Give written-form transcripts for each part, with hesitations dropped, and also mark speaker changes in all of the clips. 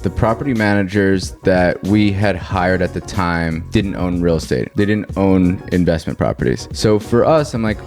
Speaker 1: the property managers that we had hired at the time didn't own real estate. They didn't own investment properties. So for us, I'm like,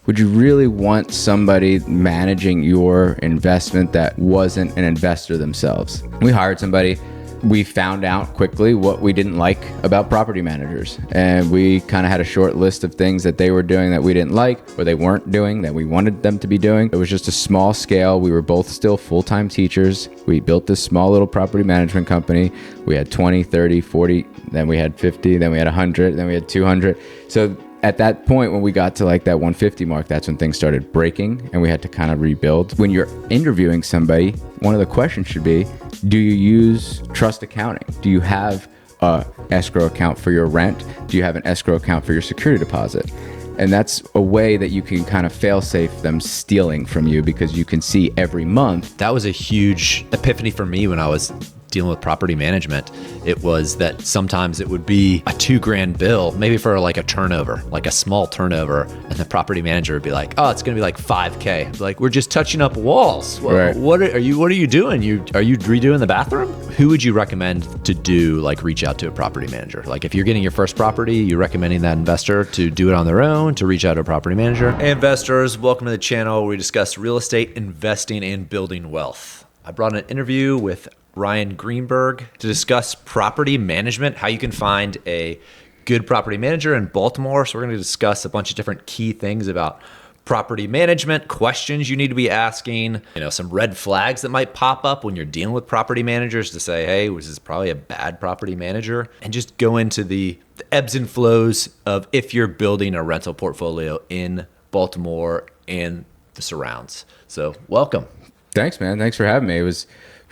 Speaker 1: would you really want somebody managing your investment that wasn't an investor themselves? We hired somebody. We found out quickly what we didn't like about property managers. And we kind of had a short list of things that they were doing that we didn't like, or they weren't doing that we wanted them to be doing. It was just a small scale. We were both still full-time teachers. We built this small little property management company. We had 20, 30, 40, then we had 50, then we had 100, then we had 200. So at that point, when we got to like that 150 mark, that's when things started breaking and we had to kind of rebuild. When you're interviewing somebody, one of the questions should be, do you use trust accounting? Do you have a escrow account for your rent? Do you have an escrow account for your security deposit? And that's a way that you can kind of fail-safe them stealing from you, because you can see every month.
Speaker 2: That was a huge epiphany for me when I was dealing with property management. It was that sometimes it would be a $2,000 bill, maybe for like a turnover, like a small turnover, and the property manager would be like, "Oh, it's going to be like $5,000." Like, we're just touching up walls.
Speaker 1: Right.
Speaker 2: What are you doing? Are you redoing the bathroom? Who would you recommend to do, like, reach out to a property manager? Like, if you're getting your first property, you recommending that investor to do it on their own, to reach out to a property manager? Hey, investors, welcome to the channel where we discuss real estate investing and building wealth. I brought an interview with Ryan Greenberg to discuss property management, how you can find a good property manager in Baltimore. So we're going to discuss a bunch of different key things about property management, questions you need to be asking, some red flags that might pop up when you're dealing with property managers to say, hey, this is probably a bad property manager, and just go into the ebbs and flows of if you're building a rental portfolio in Baltimore and the surrounds. So welcome.
Speaker 1: Thanks, man. Thanks for having me.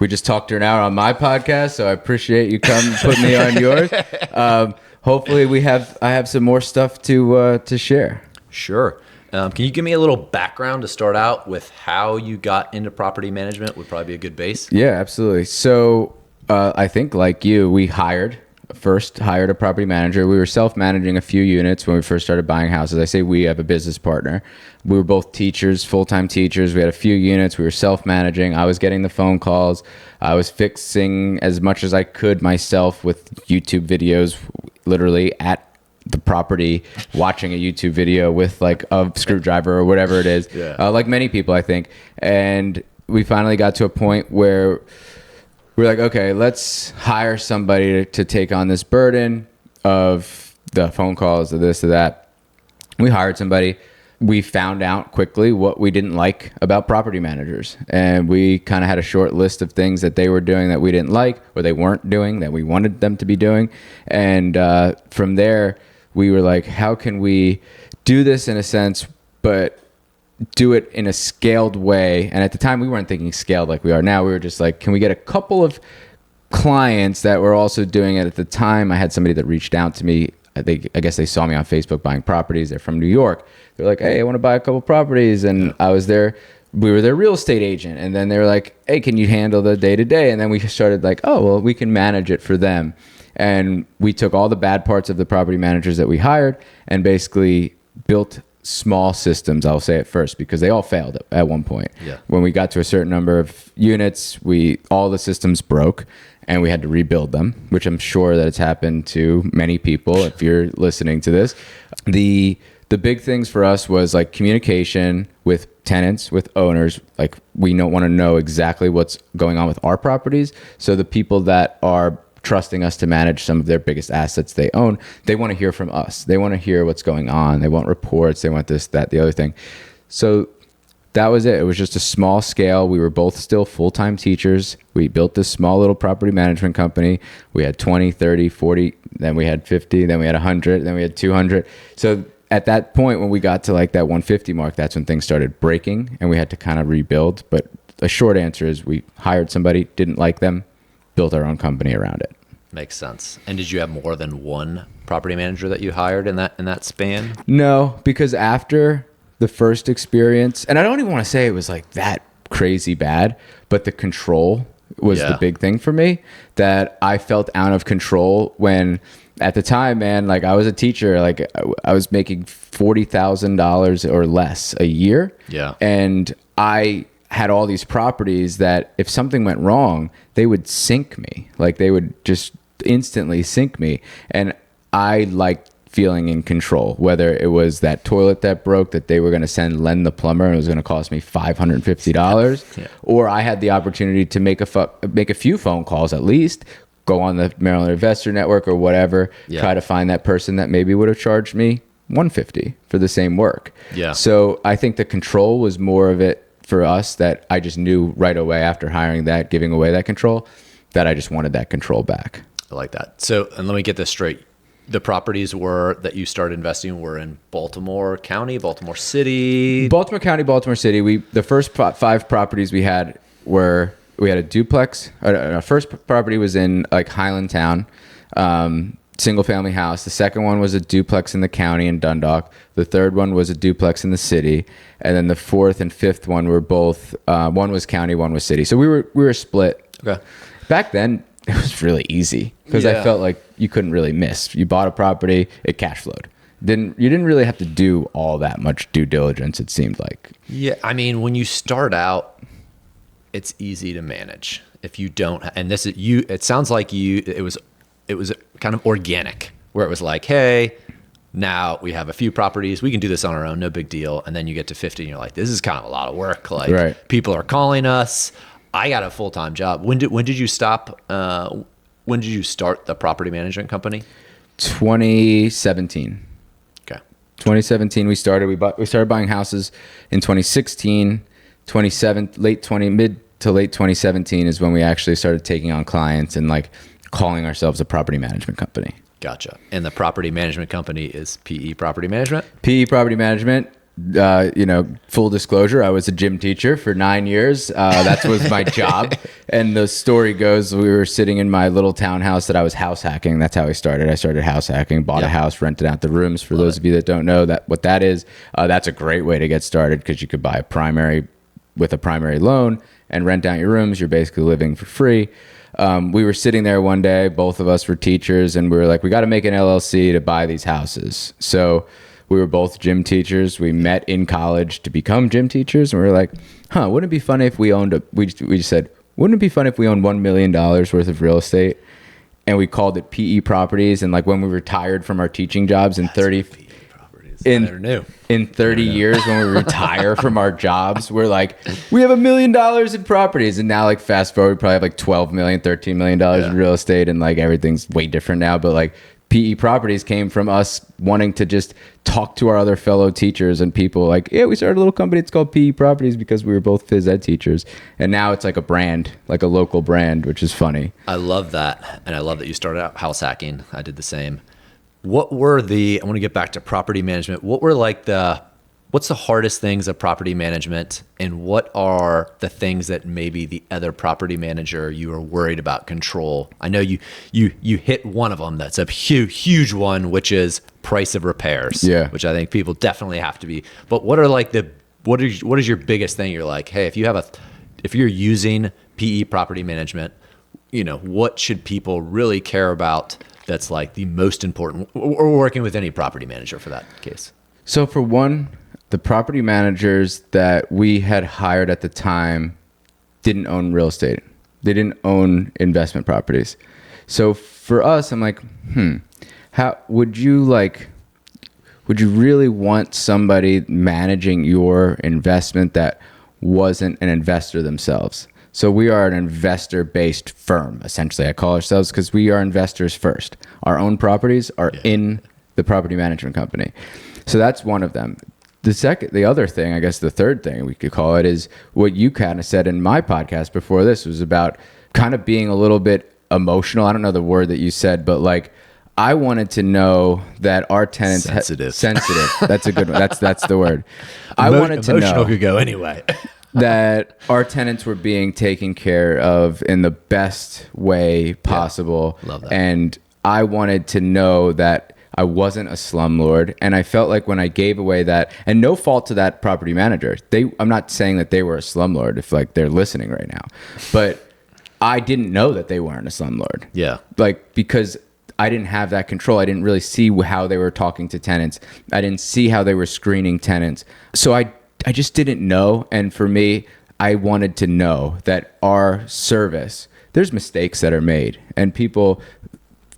Speaker 1: We just talked for an hour on my podcast, so I appreciate you putting me on yours. Hopefully I have some more stuff to share.
Speaker 2: Sure. Can you give me a little background to start out with how you got into property management? Would probably be a good base.
Speaker 1: Yeah, absolutely. So I think like you, we hired a property manager. We were self-managing a few units when we first started buying houses. I say we have a business partner. We were both teachers, full-time teachers. We had a few units. We were self-managing. I was getting the phone calls. I was fixing as much as I could myself with YouTube videos, literally at the property, watching a YouTube video with like a screwdriver or whatever it is.
Speaker 2: Yeah.
Speaker 1: Like many people, I think. And we finally got to a point where we're like, okay, let's hire somebody to take on this burden of the phone calls, of this, of that. We hired somebody. We found out quickly what we didn't like about property managers. And we kind of had a short list of things that they were doing that we didn't like, or they weren't doing that we wanted them to be doing. And from there, we were like, how can we do this in a sense, but do it in a scaled way? And at the time, we weren't thinking scaled like we are now. We were just like, can we get a couple of clients that were also doing it? At the time, I had somebody that reached out to me. I guess they saw me on Facebook buying properties. They're from New York. They're like, hey, I want to buy a couple properties. And I was there. We were their real estate agent. And then they were like, hey, can you handle the day-to-day? And then we started like, oh, well, we can manage it for them. And we took all the bad parts of the property managers that we hired and basically built small systems, I'll say it first, because they all failed at one point.
Speaker 2: Yeah.
Speaker 1: When we got to a certain number of units, all the systems broke and we had to rebuild them, which I'm sure that it's happened to many people if you're listening to this. The big things for us was like communication with tenants, with owners. Like, we don't want to know exactly what's going on with our properties. So the people that are trusting us to manage some of their biggest assets they own, they want to hear from us. They want to hear what's going on. They want reports. They want this, that, the other thing. So that was it. It was just a small scale. We were both still full-time teachers. We built this small little property management company. We had 20, 30, 40, then we had 50, then we had 100, then we had 200. So at that point, when we got to like that 150 mark, that's when things started breaking and we had to kind of rebuild. But a short answer is we hired somebody, didn't like them, built our own company around it.
Speaker 2: Makes sense. And did you have more than one property manager that you hired in that span?
Speaker 1: No, because after the first experience, and I don't even want to say it was like that crazy bad, but the control was the big thing for me, that I felt out of control when at the time, man, like I was a teacher, like I was making $40,000 or less a year.
Speaker 2: Yeah.
Speaker 1: And I had all these properties that if something went wrong, they would sink me. Like they would just instantly sink me. And I liked feeling in control, whether it was that toilet that broke that they were going to lend the plumber and it was going to cost me $550, or I had the opportunity to make a few phone calls at least, go on the Maryland Investor Network or whatever, try to find that person that maybe would have charged me $150 for the same work.
Speaker 2: Yeah.
Speaker 1: So I think the control was more of it for us, that I just knew right away after hiring that, giving away that control, that I just wanted that control back.
Speaker 2: I like that. So, and let me get this straight. The properties that you started investing were in Baltimore County, Baltimore City?
Speaker 1: Baltimore County, Baltimore City. The first 5 properties we had we had a duplex. Our first property was in like Highlandtown, single family house. The second one was a duplex in the county in Dundalk. The third one was a duplex in the city. And then the fourth and fifth one were both, one was county, one was city. So we were split.
Speaker 2: Okay.
Speaker 1: Back then, it was really easy because I felt like you couldn't really miss. You bought a property, it cash flowed. You didn't really have to do all that much due diligence, it seemed like.
Speaker 2: Yeah, I mean, when you start out, it's easy to manage. If you don't, and this is you, it sounds like it was kind of organic, where it was like, hey, now we have a few properties, we can do this on our own, no big deal. And then you get to 50 and you're like, this is kind of a lot of work. Like people are calling us. I got a full-time job. When did you stop? When did you start the property management company?
Speaker 1: 2017.
Speaker 2: Okay.
Speaker 1: 2017 we started. We started buying houses in 2016. Mid to late 2017 is when we actually started taking on clients and like calling ourselves a property management company.
Speaker 2: Gotcha. And the property management company is PE Property Management?
Speaker 1: PE Property Management. Full disclosure, I was a gym teacher for 9 years. That was my job. And the story goes, we were sitting in my little townhouse that I was house hacking. That's how I started. I started house hacking, bought a house, rented out the rooms. For those of you that don't know what that is, that's a great way to get started because you could buy with a primary loan and rent out your rooms. You're basically living for free. We were sitting there one day, both of us were teachers, and we were like, we got to make an LLC to buy these houses. So we were both gym teachers. We met in college to become gym teachers, and we were like, wouldn't it be funny if we owned we just said, wouldn't it be fun if we owned $1 million worth of real estate? And we called it PE Properties. And like when we retired from our teaching jobs in 30 years, when we retire from our jobs, we're like, we have $1 million in properties. And now like fast forward, we probably have like 12 million, $13 million in real estate, and like everything's way different now. But like PE Properties came from us wanting to just talk to our other fellow teachers and people like, yeah, we started a little company. It's called PE Properties because we were both phys ed teachers. And now it's like a brand, like a local brand, which is funny.
Speaker 2: I love that. And I love that you started out house hacking. I did the same. I want to get back to property management. What's the hardest things of property management, and what are the things that maybe the other property manager you are worried about control? I know you hit one of them. That's a huge one, which is price of repairs.
Speaker 1: Yeah.
Speaker 2: Which I think people definitely have to be. But what is your biggest thing? You're like, hey, if you're using PE property management, what should people really care about? That's like the most important, or working with any property manager for that case.
Speaker 1: So for one, the property managers that we had hired at the time didn't own real estate. They didn't own investment properties. So for us, I'm like, how would you really want somebody managing your investment that wasn't an investor themselves? So we are an investor-based firm, essentially. I call ourselves because we are investors first. Our own properties are in the property management company. So that's one of them. The other thing, I guess the third thing we could call it, is what you kind of said in my podcast before this, was about kind of being a little bit emotional. I don't know the word that you said, but like I wanted to know that our tenants
Speaker 2: sensitive.
Speaker 1: That's a good one. That's the word. I wanted to know.
Speaker 2: Emotional could go anyway.
Speaker 1: That our tenants were being taken care of in the best way possible.
Speaker 2: Yeah, love that.
Speaker 1: And I wanted to know that I wasn't a slumlord. And I felt like when I gave away that, and no fault to that property manager, I'm not saying that they were a slumlord if like they're listening right now, but I didn't know that they weren't a slumlord.
Speaker 2: Yeah.
Speaker 1: Like, because I didn't have that control. I didn't really see how they were talking to tenants. I didn't see how they were screening tenants. So I just didn't know. And for me, I wanted to know that our service, there's mistakes that are made, and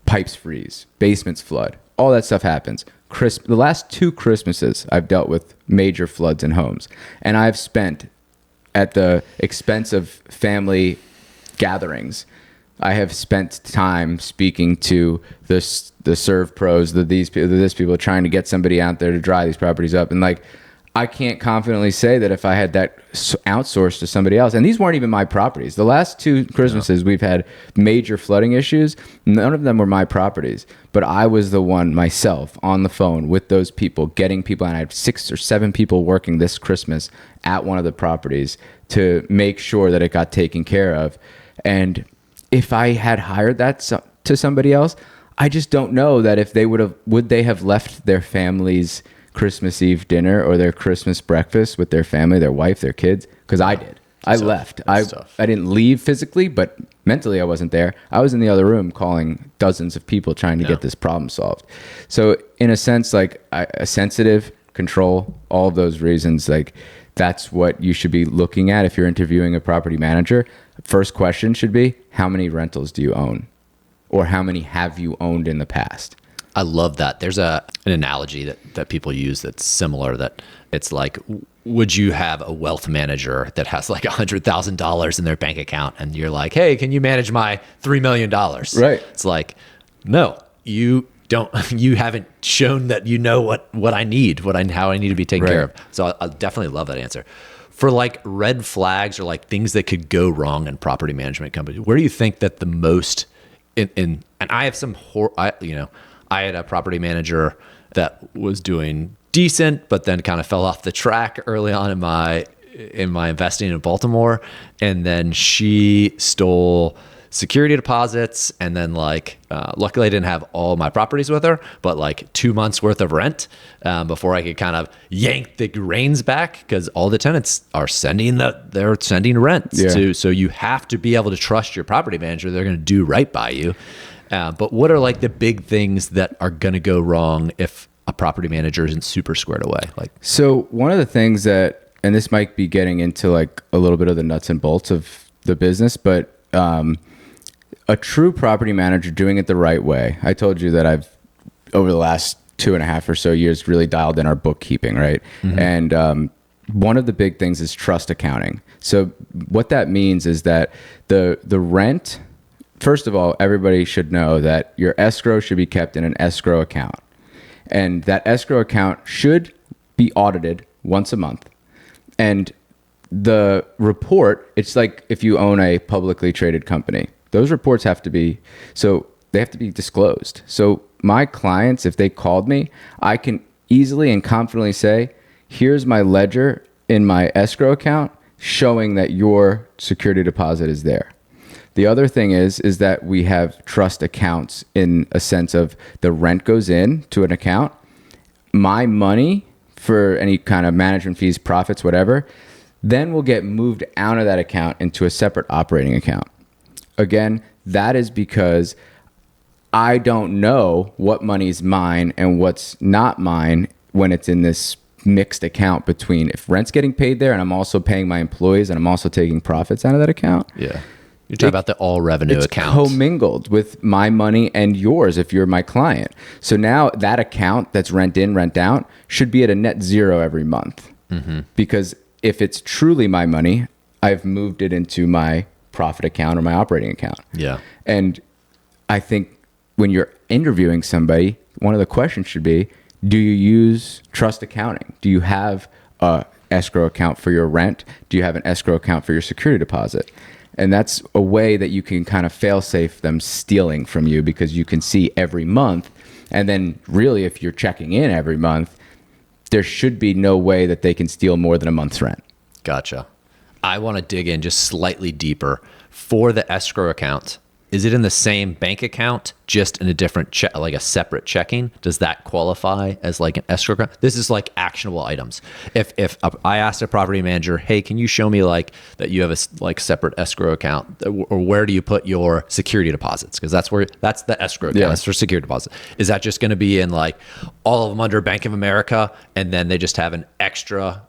Speaker 1: pipes freeze, basements flood, all that stuff happens. The last 2 Christmases, I've dealt with major floods in homes, and I've spent, at the expense of family gatherings, I have spent time speaking to the serve pros, these people trying to get somebody out there to dry these properties up. And like, I can't confidently say that if I had that outsourced to somebody else, and these weren't even my properties. The last 2 Christmases, we've had major flooding issues. None of them were my properties, but I was the one myself on the phone with those people, getting people, and I had 6 or 7 people working this Christmas at one of the properties to make sure that it got taken care of. And if I had hired that to somebody else, I just don't know that if they would they have left their family's Christmas Eve dinner or their Christmas breakfast with their family, their wife, their kids? Because I did. I left. I didn't leave physically, but mentally I wasn't there. I was in the other room calling dozens of people trying to get this problem solved. So in a sense, like a sensitive control, all of those reasons, like that's what you should be looking at if you're interviewing a property manager. First question should be, how many rentals do you own? Or how many have you owned in the past?
Speaker 2: I love that. There's an analogy that people use that's similar, that it's like, would you have a wealth manager that has like $100,000 in their bank account and you're like, hey, can you manage my $3 million?
Speaker 1: Right.
Speaker 2: It's like, no, you don't, you haven't shown that you know what I need, how I need to be taken care of. So I definitely love that answer. For like red flags or like things that could go wrong in property management companies, where do you think that the most and I have some, I had a property manager that was doing decent, but then kind of fell off the track early on in my investing in Baltimore. And then she stole security deposits. And then luckily I didn't have all my properties with her, but like 2 months worth of rent before I could kind of yank the reins back, because all the tenants are sending rent to. So you have to be able to trust your property manager. They're going to do right by you. But what are like the big things that are going to go wrong if a property manager isn't super squared away?
Speaker 1: So one of the things that, and this might be getting into like a little bit of the nuts and bolts of the business, but a true property manager doing it the right way. I told you that I've, over the last 2.5 or so years, really dialed in our bookkeeping, right? Mm-hmm. And one of the big things is trust accounting. So what that means is that the rent, first of all, everybody should know that your escrow should be kept in an escrow account. And that escrow account should be audited once a month. And the report, it's like if you own a publicly traded company, those reports have to be disclosed. So my clients, if they called me, I can easily and confidently say, here's my ledger in my escrow account showing that your security deposit is there. The other thing is that we have trust accounts in a sense of the rent goes in to an account. My money for any kind of management fees, profits, whatever, then will get moved out of that account into a separate operating account. Again, that is because I don't know what money is mine and what's not mine when it's in this mixed account between if rent's getting paid there and I'm also paying my employees and I'm also taking profits out of that account.
Speaker 2: Yeah. You're talking about the all revenue account.
Speaker 1: It's commingled with my money and yours if you're my client. So now that account that's rent in, rent out should be at a net zero every month. Mm-hmm. Because if it's truly my money, I've moved it into my profit account or my operating account.
Speaker 2: Yeah.
Speaker 1: And I think when you're interviewing somebody, one of the questions should be, do you use trust accounting? Do you have a escrow account for your rent? Do you have an escrow account for your security deposit? And that's a way that you can kind of fail-safe them stealing from you, because you can see every month. And then really, if you're checking in every month, there should be no way that they can steal more than a month's rent.
Speaker 2: Gotcha. I want to dig in just slightly deeper. For the escrow account, is it in the same bank account, just in a different like a separate checking? Does that qualify as like an escrow account? This is like actionable items. If I asked a property manager, hey, can you show me like that you have a like separate escrow account, or where do you put your security deposits? Because that's the escrow account. That's for security deposit. Is that just going to be in like all of them under Bank of America, and then they just have an extra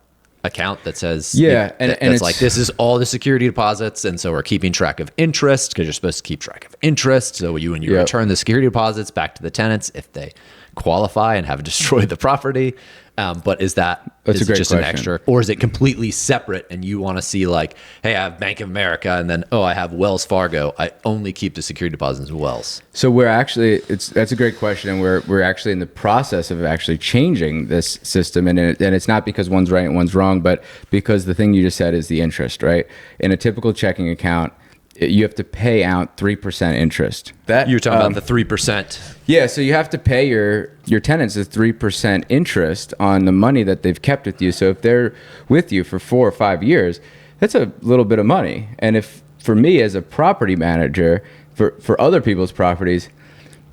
Speaker 2: account that says,
Speaker 1: and
Speaker 2: it's
Speaker 1: it's
Speaker 2: like, this is all the security deposits. And so we're keeping track of interest because you're supposed to keep track of interest. So when you return the security deposits back to the tenants, if they qualify and have destroyed the property. But is it just an extra, or is it completely separate and you want to see like, hey, I have Bank of America and then, I have Wells Fargo. I only keep the security deposits in Wells.
Speaker 1: So that's a great question. And we're actually in the process of actually changing this system. And it's not because one's right and one's wrong, but because the thing you just said is the interest, right? In a typical checking account, you have to pay out 3% interest.
Speaker 2: That you're talking about the 3%.
Speaker 1: Yeah, so you have to pay your tenants the 3% interest on the money that they've kept with you. So if they're with you for 4 or 5 years, that's a little bit of money. And if for me as a property manager, for other people's properties,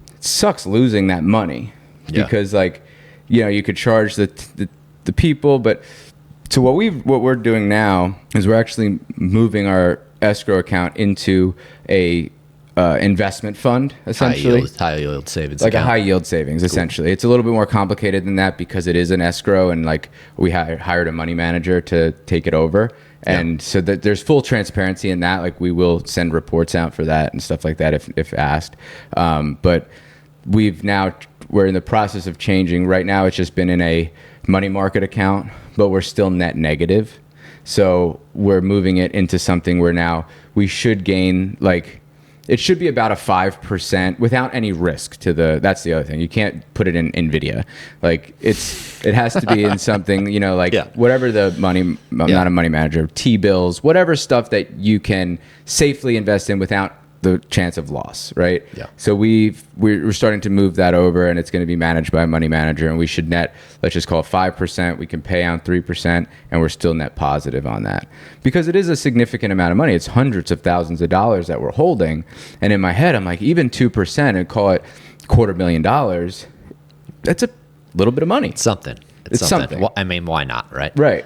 Speaker 1: it sucks losing that money because you could charge the people, but so what we're doing now is we're actually moving our escrow account into a investment fund, essentially.
Speaker 2: High yield savings
Speaker 1: like
Speaker 2: account.
Speaker 1: A high yield savings, essentially. It's a little bit more complicated than that because it is an escrow, and like we hired a money manager to take it over. And so that there's full transparency in that. Like we will send reports out for that and stuff like that if asked. But we're in the process of changing. Right now it's just been in a money market account, but we're still net negative. So we're moving it into something where now we should gain, like, it should be about a 5% without any risk that's the other thing. You can't put it in NVIDIA. Like it has to be in something, whatever the money, not a money manager, T-bills, whatever stuff that you can safely invest in without the chance of loss, right?
Speaker 2: Yeah.
Speaker 1: So we're starting to move that over, and it's going to be managed by a money manager, and we should net, let's just call it 5%. We can pay out 3%, and we're still net positive on that because it is a significant amount of money. It's hundreds of thousands of dollars that we're holding, and in my head, I'm like, even 2% and call it $250,000. That's a little bit of money.
Speaker 2: It's something. It's something. Well, I mean, why not, right?
Speaker 1: Right.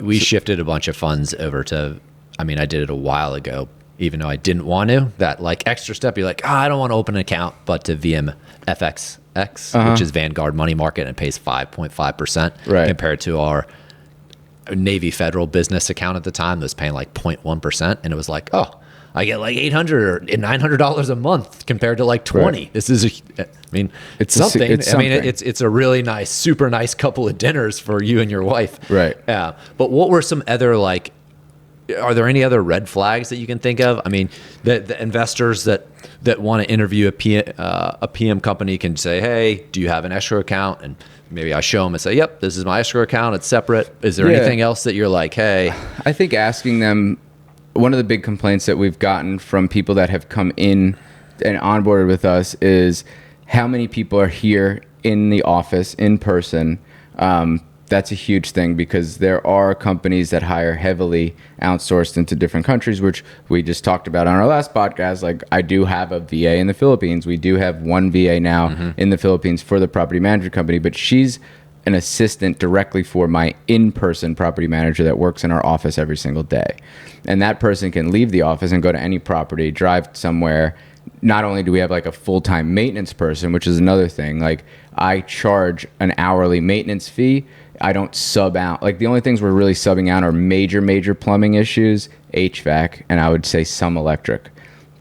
Speaker 2: We shifted a bunch of funds over to. I mean, I did it a while ago. Even though I didn't want to, that like extra step, you're like, I don't want to open an account, but to VMFXX, which is Vanguard Money Market, and it pays 5.5% compared to our Navy Federal business account at the time that was paying like 0.1%. And it was like, I get like $800 or $900 a month compared to like 20.
Speaker 1: Right.
Speaker 2: This is, it's something.
Speaker 1: It's something.
Speaker 2: I mean, it's a really nice, super nice couple of dinners for you and your wife.
Speaker 1: Right.
Speaker 2: Yeah. But what were some other are there any other red flags that you can think of? I mean, the investors that want to interview a PM company can say, hey, do you have an escrow account? And maybe I show them and say, yep, this is my escrow account. It's separate. Is there anything else that you're like, hey?
Speaker 1: I think asking them, one of the big complaints that we've gotten from people that have come in and onboarded with us is how many people are here in the office in person. That's a huge thing because there are companies that hire heavily outsourced into different countries, which we just talked about on our last podcast. Like I do have a VA in the Philippines. We do have one VA now in the Philippines for the property management company, but she's an assistant directly for my in-person property manager that works in our office every single day. And that person can leave the office and go to any property, drive somewhere. Not only do we have like a full-time maintenance person, which is another thing, like I charge an hourly maintenance fee. I don't sub out. Like the only things we're really subbing out are major plumbing issues, HVAC, and I would say some electric.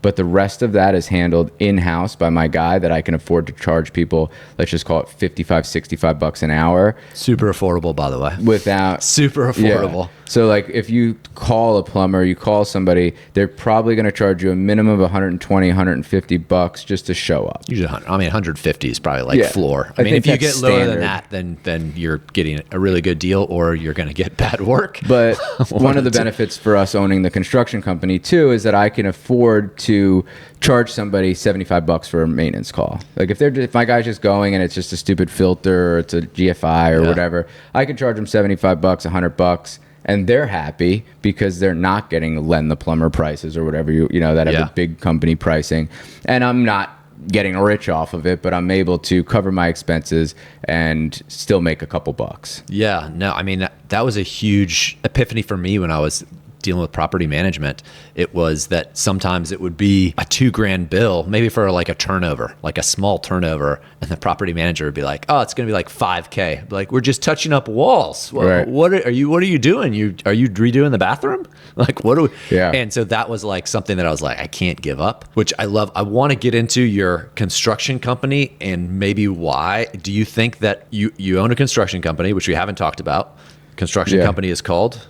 Speaker 1: But the rest of that is handled in-house by my guy that I can afford to charge people, let's just call it $55, $65 an hour.
Speaker 2: Super affordable, by the way.
Speaker 1: Without
Speaker 2: super affordable.
Speaker 1: Yeah. So like if you call a plumber, you call somebody, they're probably going to charge you a minimum of $120, $150 just to show up.
Speaker 2: Usually, 150 is probably like floor. I mean, if you get lower than that, then you're getting a really good deal, or you're going to get bad work.
Speaker 1: But one of the benefits for us owning the construction company too is that I can afford to charge somebody $75 for a maintenance call. Like if my guy's just going and it's just a stupid filter or it's a GFI or whatever, I can charge them $75, $100. And they're happy because they're not getting Len the plumber prices or whatever that have a big company pricing. And I'm not getting rich off of it, but I'm able to cover my expenses and still make a couple bucks.
Speaker 2: Yeah, no, I mean that was a huge epiphany for me when I was dealing with property management, it was that sometimes it would be a $2,000 bill, maybe for like a turnover, like a small turnover. And the property manager would be like, oh, it's going to be like $5,000. Like, we're just touching up walls.
Speaker 1: Right.
Speaker 2: What are you doing? Are you redoing the bathroom? Like, what do we?
Speaker 1: Yeah.
Speaker 2: And so that was like something that I was like, I can't give up, which I love. I want to get into your construction company and maybe why. Do you think that you own a construction company, which we haven't talked about? Construction company is called?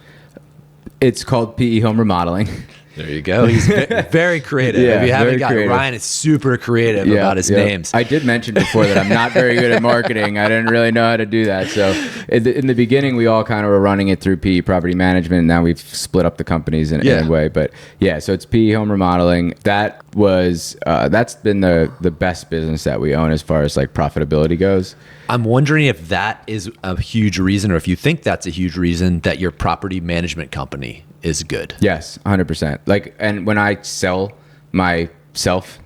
Speaker 1: It's called PE Home Remodeling.
Speaker 2: There you go. He's very creative.
Speaker 1: Yeah,
Speaker 2: if you haven't got
Speaker 1: creative.
Speaker 2: Ryan is super creative about his names.
Speaker 1: I did mention before that I'm not very good at marketing. I didn't really know how to do that. So in the beginning, we all kind of were running it through PE Property Management. Now we've split up the companies in a way. But yeah, so it's PE Home Remodeling. That was that's been the best business that we own as far as like profitability goes.
Speaker 2: I'm wondering if that is a huge reason, or if you think that's a huge reason that your property management company is good.
Speaker 1: Yes, 100%. Like, and when I sell myself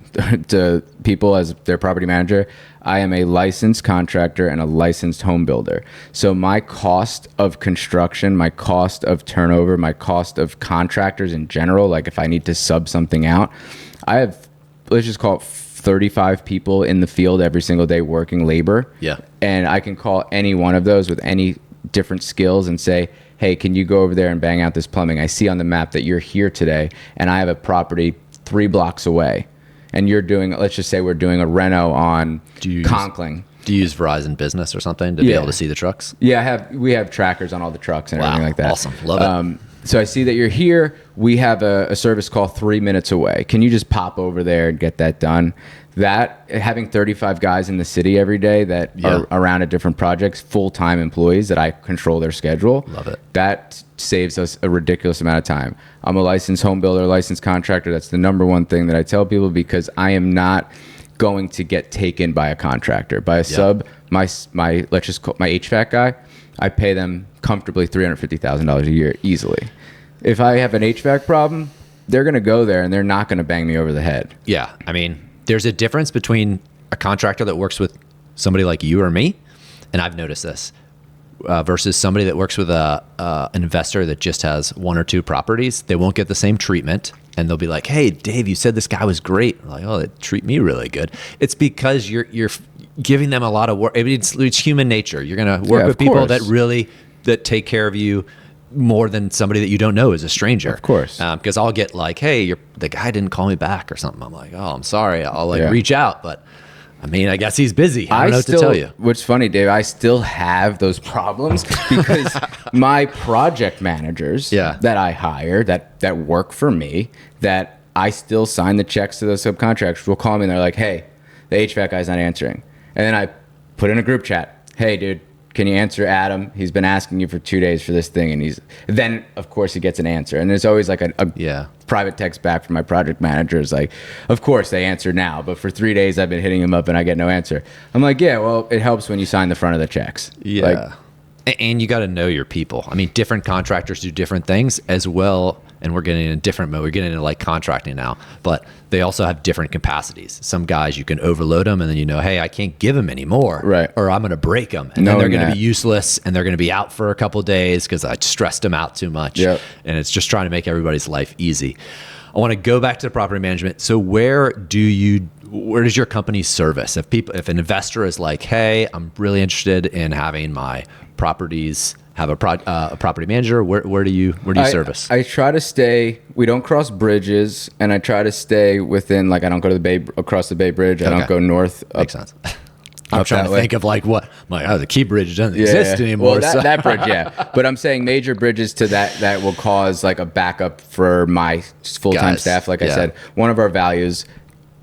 Speaker 1: to people as their property manager, I am a licensed contractor and a licensed home builder. So my cost of construction, my cost of turnover, my cost of contractors in general, like if I need to sub something out, I have, let's just call it 35 people in the field every single day working labor.
Speaker 2: Yeah.
Speaker 1: And I can call any one of those with any different skills and say, hey, can you go over there and bang out this plumbing? I see on the map that you're here today and I have a property 3 blocks away. And you're doing, let's just say we're doing a reno on Conkling.
Speaker 2: Do you use Verizon Business or something to be able to see the trucks?
Speaker 1: Yeah, we have trackers on all the trucks and everything like that.
Speaker 2: Awesome. Love it.
Speaker 1: So I see that you're here. We have a service call 3 minutes away. Can you just pop over there and get that done? That, having 35 guys in the city every day that are around at different projects, full-time employees that I control their schedule.
Speaker 2: Love it.
Speaker 1: That saves us a ridiculous amount of time. I'm a licensed home builder, licensed contractor. That's the number one thing that I tell people, because I am not going to get taken by a contractor. By a sub, my let's just call my HVAC guy, I pay them comfortably $350,000 a year easily. If I have an HVAC problem, they're going to go there and they're not going to bang me over the head.
Speaker 2: Yeah. I mean, there's a difference between a contractor that works with somebody like you or me, and I've noticed this, versus somebody that works with an investor that just has 1 or 2 properties. They won't get the same treatment, and they'll be like, hey, Dave, you said this guy was great. I'm like, oh, they treat me really good. It's because you're giving them a lot of work. I mean, it's human nature. You're going to work with people that take care of you more than somebody that you don't know is a stranger.
Speaker 1: Of course.
Speaker 2: Because I'll get like, hey, the guy didn't call me back or something. I'm like, oh, I'm sorry. I'll reach out. But I mean, I guess he's busy. I don't know what to tell you.
Speaker 1: What's funny, Dave, I still have those problems because my project managers that I hire, that work for me, that I still sign the checks to those subcontractors, will call me and they're like, hey, the HVAC guy's not answering. And then I put in a group chat, hey, dude, can you answer Adam? He's been asking you for 2 days for this thing. And then of course he gets an answer. And there's always like a private text back from my project managers. Like, of course they answer now, but for 3 days I've been hitting him up and I get no answer. I'm like, yeah, well, it helps when you sign the front of the checks.
Speaker 2: Yeah. And you got to know your people. I mean, different contractors do different things as well. And we're getting in a different mode. We're getting into like contracting now, but they also have different capacities. Some guys you can overload them and then hey, I can't give them anymore.
Speaker 1: Right.
Speaker 2: Or I'm going to break them. And then they're going to be useless and they're going to be out for a couple of days because I stressed them out too much.
Speaker 1: Yep.
Speaker 2: And it's just trying to make everybody's life easy. I want to go back to the property management. So where does your company service? If an investor is like, hey, I'm really interested in having my properties have a property manager, where do you service?
Speaker 1: I try to stay, we don't cross bridges, and I try to stay within, like, I don't go to across the Bay Bridge. I don't go north.
Speaker 2: Makes sense. I'm trying to think of like what, the Key Bridge doesn't exist anymore.
Speaker 1: Well, that bridge, but I'm saying major bridges to that will cause like a backup for my full-time staff. Like I said, one of our values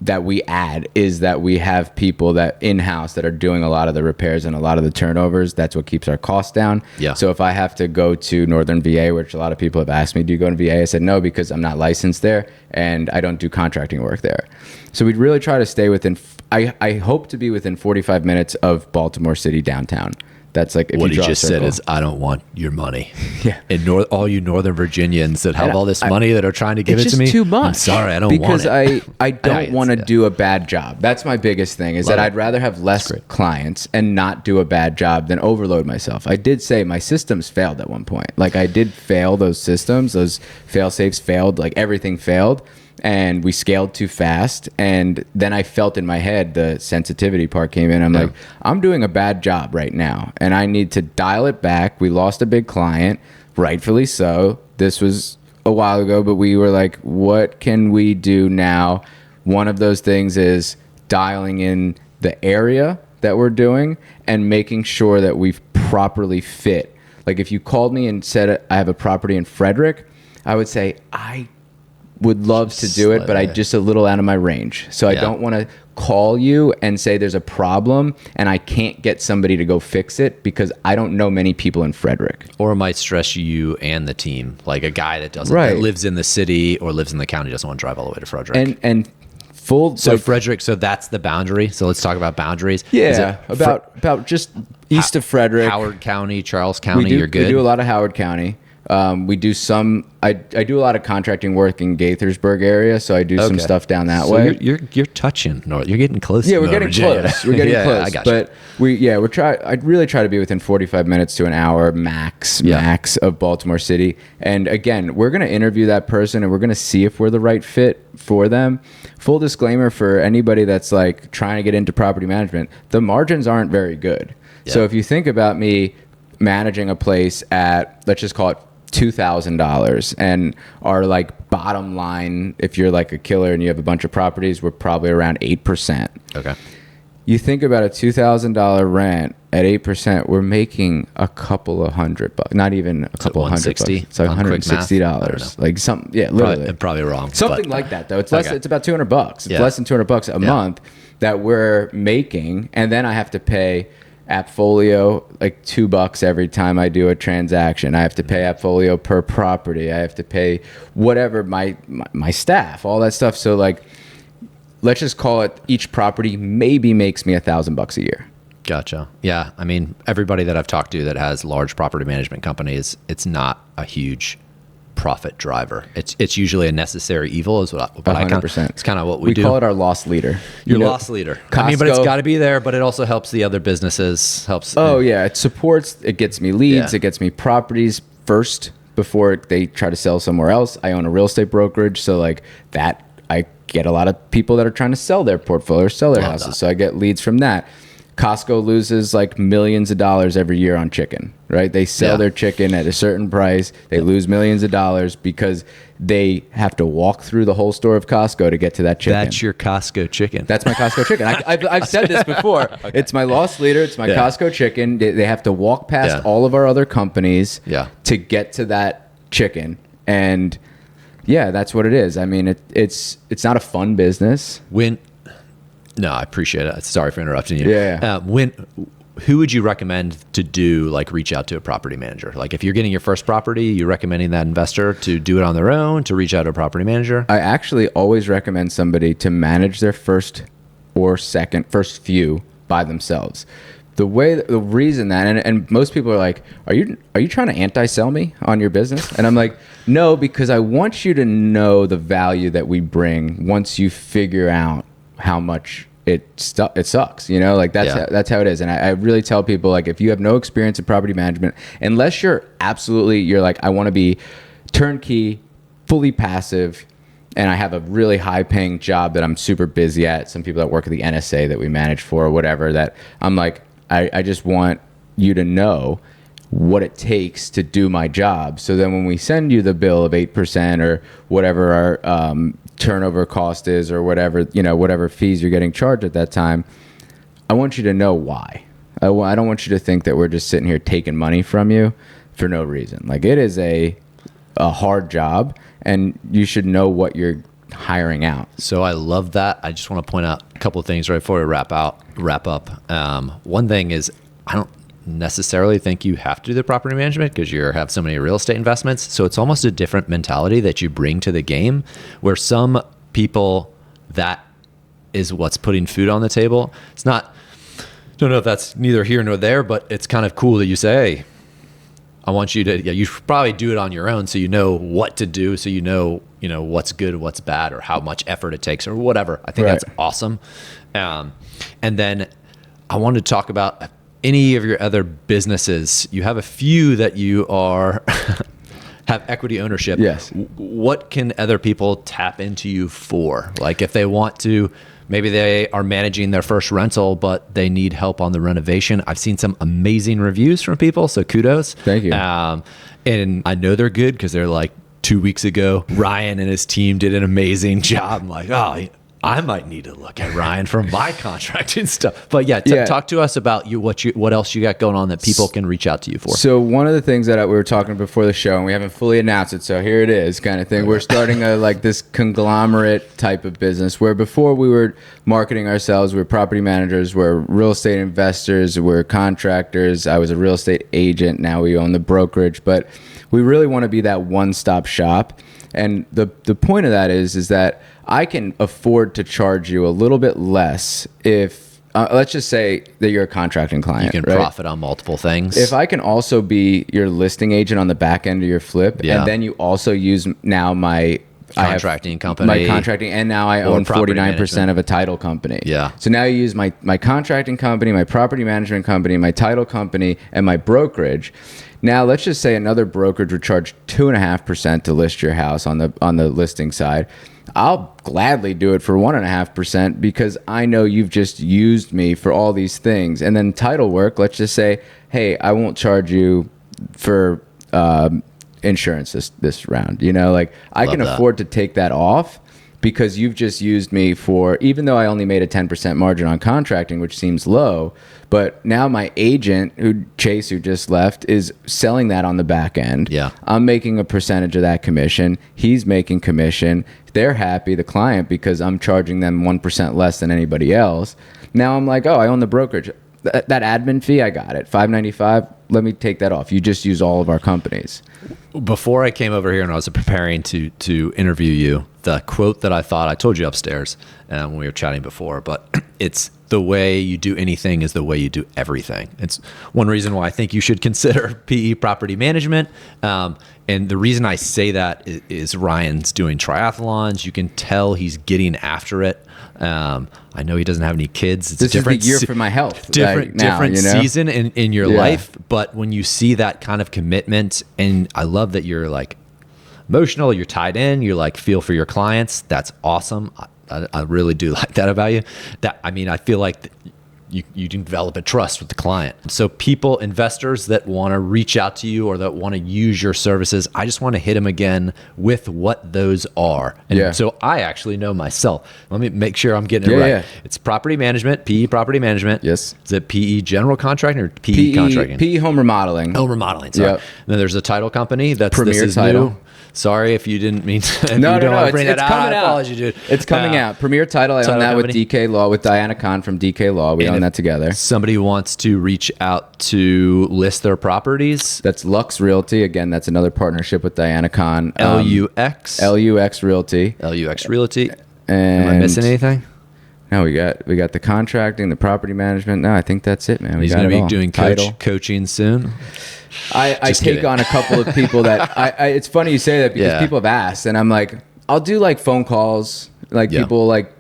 Speaker 1: that we add is that we have people that in-house that are doing a lot of the repairs and a lot of the turnovers. That's what keeps our costs down.
Speaker 2: Yeah.
Speaker 1: So if I have to go to Northern VA, which a lot of people have asked me, do you go to VA? I said no, because I'm not licensed there and I don't do contracting work there. So we'd really try to stay within, I hope to be within 45 minutes of Baltimore City downtown. That's like, if
Speaker 2: what
Speaker 1: you
Speaker 2: he
Speaker 1: draw a
Speaker 2: just said
Speaker 1: circle.
Speaker 2: is, I don't want your money.
Speaker 1: Yeah.
Speaker 2: And all you Northern Virginians that have all this money that are trying to give
Speaker 1: it's
Speaker 2: it to me.
Speaker 1: just too much.
Speaker 2: I'm sorry, I don't
Speaker 1: because
Speaker 2: want it.
Speaker 1: I don't want to do a bad job. That's my biggest thing, is
Speaker 2: Love
Speaker 1: that
Speaker 2: it.
Speaker 1: I'd rather have less clients and not do a bad job than overload myself. I did say my systems failed at one point. Like, I did fail those systems. Those fail safes failed. Like, everything failed. And we scaled too fast. And then I felt in my head, the sensitivity part came in. I'm like, I'm doing a bad job right now, and I need to dial it back. We lost a big client, rightfully so. This was a while ago, but we were like, what can we do now? One of those things is dialing in the area that we're doing and making sure that we've properly fit. Like, if you called me and said I have a property in Frederick, I would say, I would love to do it, but I just a little out of my range. So I don't want to call you and say there's a problem and I can't get somebody to go fix it, because I don't know many people in Frederick.
Speaker 2: Or it might stress you and the team. Like, a guy that doesn't that lives in the city or lives in the county doesn't want to drive all the way to Frederick.
Speaker 1: And full.
Speaker 2: So Frederick, so that's the boundary. So let's talk about boundaries.
Speaker 1: Yeah, about just east of Frederick.
Speaker 2: Howard County, Charles County, you're good.
Speaker 1: We do a lot of Howard County. We do some. I do a lot of contracting work in Gaithersburg area, so I do some stuff down that way.
Speaker 2: You're touching north. You're getting close.
Speaker 1: Yeah,
Speaker 2: to
Speaker 1: we're getting close. We're getting close.
Speaker 2: I got you.
Speaker 1: But we're try. I'd really try to be within 45 minutes to an hour max of Baltimore City. And again, we're gonna interview that person, and we're gonna see if we're the right fit for them. Full disclaimer for anybody that's like trying to get into property management: the margins aren't very good. Yeah. So if you think about me managing a place at, let's just call it $2,000, and our like bottom line, if you're like a killer and you have a bunch of properties, we're probably around 8%.
Speaker 2: Okay.
Speaker 1: You think about a $2,000 rent at 8%, we're making a couple of $100, not even a couple of $100. It's like $160. Like something, literally.
Speaker 2: Probably wrong.
Speaker 1: Something like that though. It's less. It's about $200. It's less than $200 a month that we're making, and then I have to pay Appfolio like $2 every time I do a transaction. I have to pay Appfolio per property. I have to pay whatever my staff, all that stuff. So like, let's just call it each property maybe makes me $1,000 a year.
Speaker 2: Gotcha. Yeah. I mean, everybody that I've talked to that has large property management companies, it's not a huge profit driver. It's usually a necessary evil, is what 100%. It's kind of what we do.
Speaker 1: We call it our loss leader.
Speaker 2: Your loss leader.
Speaker 1: Costco,
Speaker 2: I mean, but it's got to be there, but it also helps the other businesses.
Speaker 1: It supports, it gets me leads, it gets me properties first before they try to sell somewhere else. I own a real estate brokerage, so like that, I get a lot of people that are trying to sell their portfolio or sell their houses. So I get leads from that. Costco loses like millions of dollars every year on chicken, right? They sell their chicken at a certain price. They lose millions of dollars because they have to walk through the whole store of Costco to get to that chicken.
Speaker 2: That's your Costco chicken.
Speaker 1: That's my Costco chicken. I've said this before. Okay. It's my loss leader. It's my Costco chicken. They have to walk past all of our other companies to get to that chicken. And that's what it is. I mean, it's not a fun business.
Speaker 2: No, I appreciate it. Sorry for interrupting you.
Speaker 1: Yeah.
Speaker 2: Who would you recommend to do, like, reach out to a property manager? Like, if you're getting your first property, you recommending that investor to do it on their own, to reach out to a property manager?
Speaker 1: I actually always recommend somebody to manage their first few by themselves. The reason that, and most people are like, are you trying to anti-sell me on your business? And I'm like, no, because I want you to know the value that we bring once you figure out how much it sucks, like that's how it is. And I really tell people, like, if you have no experience in property management, unless you're like, I want to be turnkey, fully passive, and I have a really high paying job that I'm super busy at. Some people that work at the NSA that we manage for or whatever, that I'm like, I just want you to know what it takes to do my job. So then when we send you the bill of 8% or whatever our turnover cost is, or whatever fees you're getting charged at that time, I want you to know why. I don't want you to think that we're just sitting here taking money from you for no reason. Like, it is a hard job, and you should know what you're hiring out.
Speaker 2: So I love that. I just want to point out a couple of things right before we wrap up. One thing is, I don't necessarily think you have to do the property management because you have so many real estate investments. So it's almost a different mentality that you bring to the game, where some people, that is what's putting food on the table. It's not don't know if that's neither here nor there, but it's kind of cool that you say, hey, I want you to, you should probably do it on your own so you know what to do, so you know what's good, what's bad, or how much effort it takes or whatever. I think that's awesome. And then I wanted to talk about any of your other businesses. You have a few that you are have equity ownership.
Speaker 1: Yes.
Speaker 2: What can other people tap into you for? Like if they want to, maybe they are managing their first rental, but they need help on the renovation. I've seen some amazing reviews from people, so kudos.
Speaker 1: Thank you.
Speaker 2: And I know they're good because they're like 2 weeks ago, Ryan and his team did an amazing job. I'm like, oh, I might need to look at Ryan for my contracting stuff. But yeah, talk to us about what else you got going on that people can reach out to you for.
Speaker 1: So one of the things that we were talking before the show, and we haven't fully announced it, so here it is, kind of thing. We're starting this conglomerate type of business where before we were marketing ourselves, we were property managers, we're real estate investors, we're contractors. I was a real estate agent. Now we own the brokerage, but we really want to be that one-stop shop. And the point of that is that I can afford to charge you a little bit less if, let's just say that you're a contracting client.
Speaker 2: You can profit on multiple things.
Speaker 1: If I can also be your listing agent on the back end of your flip, and then you also use now my
Speaker 2: contracting company,
Speaker 1: and now I own 49% of a title company.
Speaker 2: Yeah.
Speaker 1: So now you use my contracting company, my property management company, my title company, and my brokerage. Now let's just say another brokerage would charge 2.5% to list your house on the listing side. I'll gladly do it for 1.5% because I know you've just used me for all these things. And then title work, let's just say, hey, I won't charge you for insurance this round. I can afford to take that off because you've just used me for, even though I only made a 10% margin on contracting, which seems low, but now my agent, Chase, who just left, is selling that on the back end.
Speaker 2: Yeah.
Speaker 1: I'm making a percentage of that commission. He's making commission. They're happy, the client, because I'm charging them 1% less than anybody else. Now I'm like, oh, I own the brokerage. That admin fee, I got it. $5.95. Let me take that off. You just use all of our companies.
Speaker 2: Before I came over here and I was preparing to interview you, the quote that I told you upstairs when we were chatting before, but it's the way you do anything is the way you do everything. It's one reason why I think you should consider PE property management. And the reason I say that is Ryan's doing triathlons. You can tell he's getting after it. I know he doesn't have any kids. It's
Speaker 1: this is the year for my health.
Speaker 2: Different season in your life. But when you see that kind of commitment, and I love that you're like emotional, you're tied in, you like feel for your clients. That's awesome. I really do like that about you. I feel like you can develop a trust with the client. So people, investors that want to reach out to you or that want to use your services, I just want to hit them again with what those are. And so I actually know myself. Let me make sure I'm getting it right. Yeah. It's property management, PE property management.
Speaker 1: Yes.
Speaker 2: Is it PE general contracting or PE contracting?
Speaker 1: PE home remodeling.
Speaker 2: Home remodeling, sorry. Yep. And then there's a title company.
Speaker 1: Premier Title.
Speaker 2: New. Sorry if you didn't mean to.
Speaker 1: No.
Speaker 2: It's coming out. Apology, dude.
Speaker 1: It's coming out. Premier Title. I own that company with DK Law, with Diana Khan from DK Law. We own that together.
Speaker 2: Somebody wants to reach out to list their properties.
Speaker 1: That's Lux Realty. Again, that's another partnership with Diana Khan.
Speaker 2: LUX.
Speaker 1: LUX Realty.
Speaker 2: LUX Realty.
Speaker 1: And
Speaker 2: am I missing anything?
Speaker 1: No, we got the contracting, the property management. No, I think that's it, man.
Speaker 2: He's going to be doing coaching soon.
Speaker 1: I take on a couple of people that it's funny you say that because people have asked, and I'm like, I'll do like phone calls. Like people like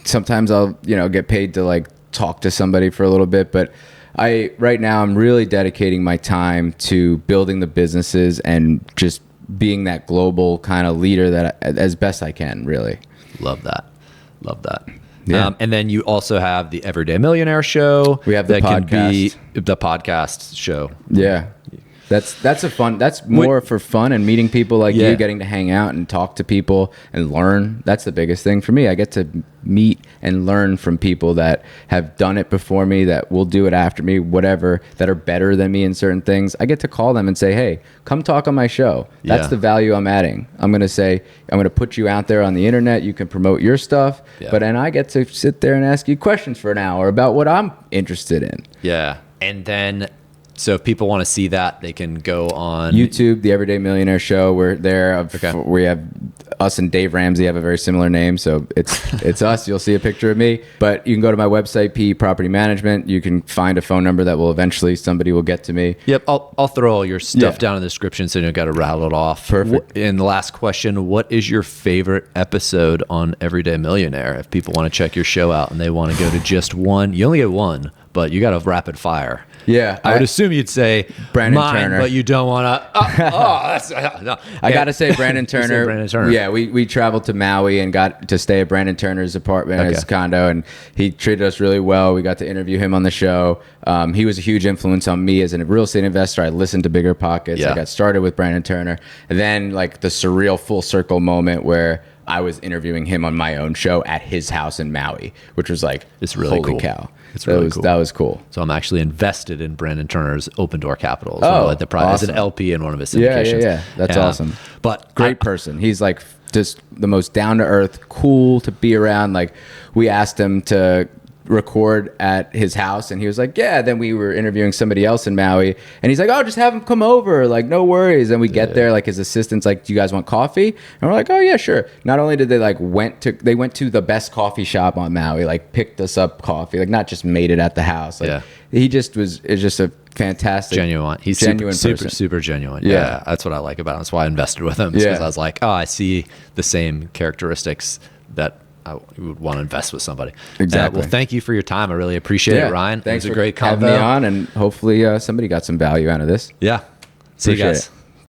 Speaker 1: sometimes I'll get paid to like talk to somebody for a little bit, but right now I'm really dedicating my time to building the businesses and just being that global kind of leader that as best I can. Really
Speaker 2: love that. Yeah. And then you also have the Everyday Millionaire show.
Speaker 1: We have the podcast.
Speaker 2: Can be the podcast show.
Speaker 1: Yeah. That's a fun. That's more for fun and meeting people like you, getting to hang out and talk to people and learn. That's the biggest thing for me. I get to meet and learn from people that have done it before me, that will do it after me, whatever, that are better than me in certain things. I get to call them and say, hey, come talk on my show. That's the value I'm adding. I'm going to put you out there on the internet. You can promote your stuff, then I get to sit there and ask you questions for an hour about what I'm interested in.
Speaker 2: Yeah. And then So if people want to see that, they can go on
Speaker 1: YouTube, The Everyday Millionaire Show. We're there.
Speaker 2: Okay.
Speaker 1: We have us and Dave Ramsey have a very similar name, so it's us. You'll see a picture of me. But you can go to my website, PE Property Management. You can find a phone number that will eventually somebody will get to me.
Speaker 2: Yep, I'll throw all your stuff down in the description so you don't got to rattle it off.
Speaker 1: Perfect.
Speaker 2: And the last question, what is your favorite episode on Everyday Millionaire? If people want to check your show out and they want to go to just one, you only get one, but you got a rapid fire.
Speaker 1: Yeah.
Speaker 2: I would assume you'd say
Speaker 1: Brandon
Speaker 2: mine,
Speaker 1: Turner.
Speaker 2: but you don't want to. No.
Speaker 1: I got to say Brandon Turner.
Speaker 2: Brandon Turner.
Speaker 1: Yeah, we traveled to Maui and got to stay at Brandon Turner's apartment, his condo, and he treated us really well. We got to interview him on the show. He was a huge influence on me as a real estate investor. I listened to Bigger Pockets.
Speaker 2: Yeah.
Speaker 1: I got started with Brandon Turner. And then like the surreal full circle moment where I was interviewing him on my own show at his house in Maui, which was like,
Speaker 2: It's really
Speaker 1: holy
Speaker 2: cool.
Speaker 1: cow.
Speaker 2: It's really cool.
Speaker 1: That was cool.
Speaker 2: So I'm actually invested in Brandon Turner's Open Door Capital as well, as an LP in one of his syndications.
Speaker 1: Yeah. That's awesome.
Speaker 2: But
Speaker 1: Great person. He's like just the most down to earth, cool to be around. Like we asked him to record at his house and he was like, yeah. Then we were interviewing somebody else in Maui and he's like, oh, just have him come over, like no worries. And we get there, like his assistant's like, do you guys want coffee? And we're like, oh yeah, sure. Not only did they went to the best coffee shop on Maui, like picked us up coffee, like not just made it at the house. Like he just is just a fantastic,
Speaker 2: genuine. He's
Speaker 1: genuine
Speaker 2: super genuine. Yeah, that's what I like about him. That's why I invested with him, because I was like, oh, I see the same characteristics that I would want to invest with somebody.
Speaker 1: Exactly.
Speaker 2: Well, thank you for your time. I really appreciate it, Ryan.
Speaker 1: Thanks
Speaker 2: it was
Speaker 1: for
Speaker 2: a great
Speaker 1: having
Speaker 2: convo.
Speaker 1: me on, and hopefully somebody got some value out of this.
Speaker 2: Yeah. See you guys.
Speaker 1: It.